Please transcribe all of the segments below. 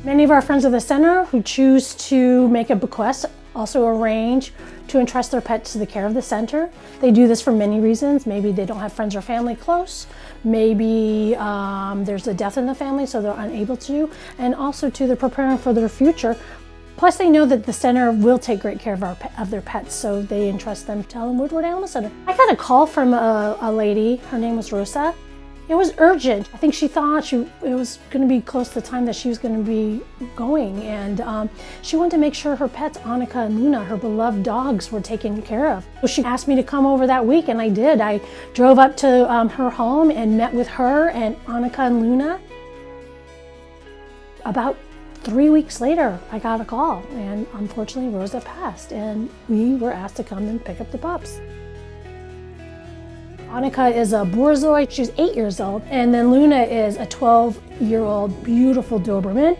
Many of our friends of the center who choose to make a bequest also arrange to entrust their pets to the care of the center. They do this for many reasons. Maybe they don't have friends or family close. Maybe there's a death in the family, so they're unable to. And also too, they're preparing for their future. Plus they know that the center will take great care of their pets, so they entrust them to Helen Woodward Animal Center. I got a call from a lady, her name was Rosa. It was urgent. I think she thought it was going to be close to the time that she was going to be going, and she wanted to make sure her pets, Annika and Luna, her beloved dogs, were taken care of. So she asked me to come over that week, and I did. I drove up to her home and met with her and Annika and Luna. About 3 weeks later, I got a call, and unfortunately Rosa passed, and we were asked to come and pick up the pups. Annika is a Borzoi, she's 8 years old, and then Luna is a 12-year-old beautiful Doberman.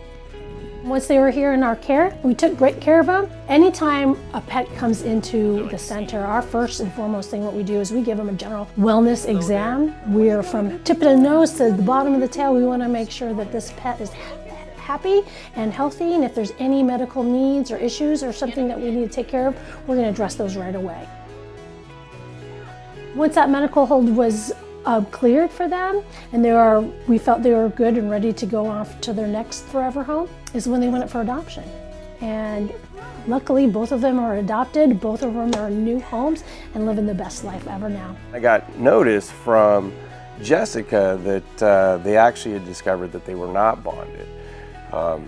Once they were here in our care, we took great care of them. Anytime a pet comes into the center, our first and foremost thing what we do is we give them a general wellness exam. We're from tip of the nose to the bottom of the tail. We want to make sure that this pet is happy and healthy, and if there's any medical needs or issues or something that we need to take care of, we're going to address those right away. Once that medical hold was cleared for them, and we felt they were good and ready to go off to their next forever home, is when they went up for adoption. And luckily, both of them are adopted, both of them are in new homes and living the best life ever now. I got notice from Jessica that they actually had discovered that they were not bonded.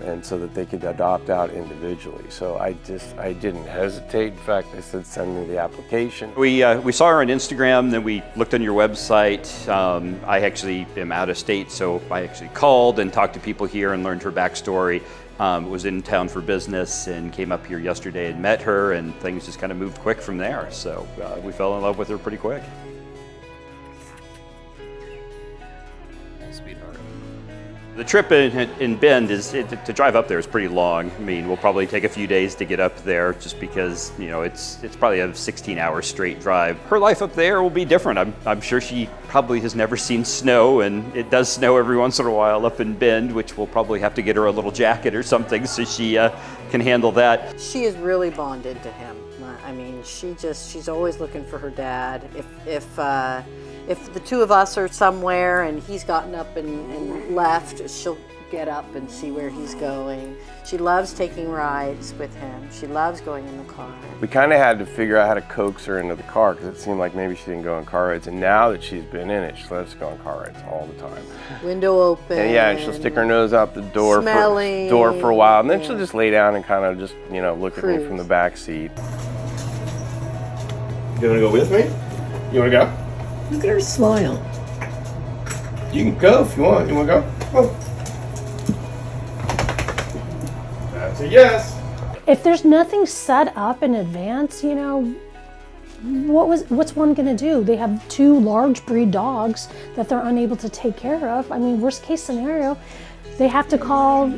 And so that they could adopt out individually. So I didn't hesitate. In fact, I said, send me the application. We saw her on Instagram, then we looked on your website. I actually am out of state, so I actually called and talked to people here and learned her backstory. Was in town for business and came up here yesterday and met her, and things just kind of moved quick from there. So we fell in love with her pretty quick. The trip in Bend to drive up there is pretty long. I mean, we'll probably take a few days to get up there just because, you know, it's probably a 16-hour straight drive. Her life up there will be different. I'm sure she probably has never seen snow, and it does snow every once in a while up in Bend, which we'll probably have to get her a little jacket or something so she can handle that. She is really bonded to him. I mean, she's always looking for her dad. If the two of us are somewhere and he's gotten up and left, she'll get up and see where he's going. She loves taking rides with him. She loves going in the car. We kind of had to figure out how to coax her into the car because it seemed like maybe she didn't go on car rides. And now that she's been in it, she loves to go on car rides all the time. Window open. And yeah, and she'll stick her nose out the door for a while, and then she'll just lay down and kind of just, you know, look at me from the back seat. You want to go with me? You want to go? Look at her smile. You can go if you want. You want to go? Oh. That's a yes. If there's nothing set up in advance, you know, what's one going to do? They have two large breed dogs that they're unable to take care of. I mean, worst case scenario, they have to call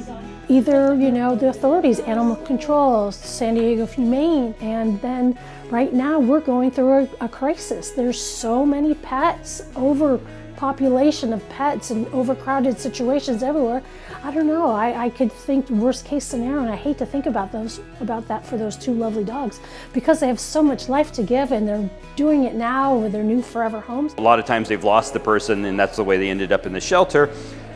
either, you know, the authorities, animal control, San Diego Humane, and then right now we're going through a crisis. There's so many pets, overpopulation of pets and overcrowded situations everywhere. I don't know, I could think worst case scenario, and I hate to think about that for those two lovely dogs because they have so much life to give and they're doing it now with their new forever homes. A lot of times they've lost the person and that's the way they ended up in the shelter.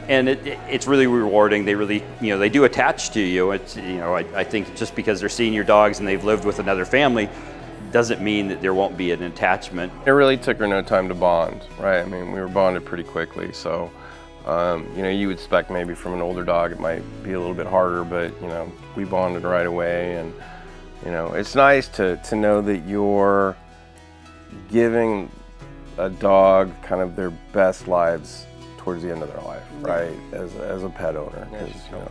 And it's really rewarding. They really, you know, they do attach to you. It's, you know, I think just because they're senior dogs and they've lived with another family doesn't mean that there won't be an attachment. It really took her no time to bond, right? I mean, we were bonded pretty quickly. So, you know, you would expect maybe from an older dog it might be a little bit harder, but, you know, we bonded right away. And, you know, it's nice to know that you're giving a dog kind of their best lives towards the end of their life, right? As a pet owner, because you know,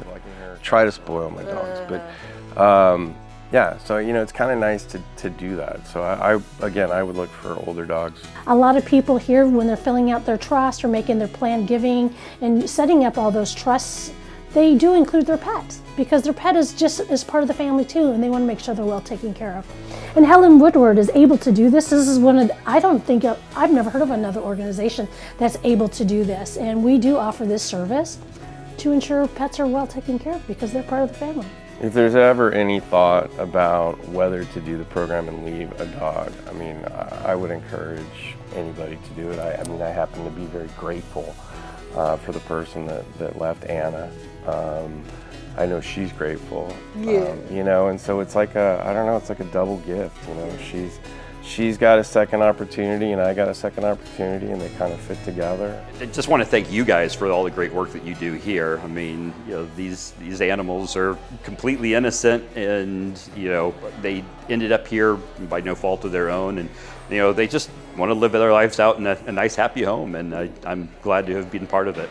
try to spoil my dogs, but yeah. So you know, it's kind of nice to do that. So I would look for older dogs. A lot of people here, when they're filling out their trust or making their plan giving and setting up all those trusts, they do include their pet because their pet is just as part of the family too, and they want to make sure they're well taken care of. And Helen Woodward is able to do this. This is one of I've never heard of another organization that's able to do this, and we do offer this service. to ensure pets are well taken care of because they're part of the family. If there's ever any thought about whether to do the program and leave a dog, I mean, I would encourage anybody to do it. I mean, I happen to be very grateful for the person that left Anna. I know she's grateful, you know, and so it's like I don't know, it's like a double gift, you know. She's got a second opportunity and I got a second opportunity, and they kind of fit together. I just want to thank you guys for all the great work that you do here. I mean, you know, these animals are completely innocent, and you know, they ended up here by no fault of their own, and you know, they just want to live their lives out in a nice, happy home, and I'm glad to have been part of it.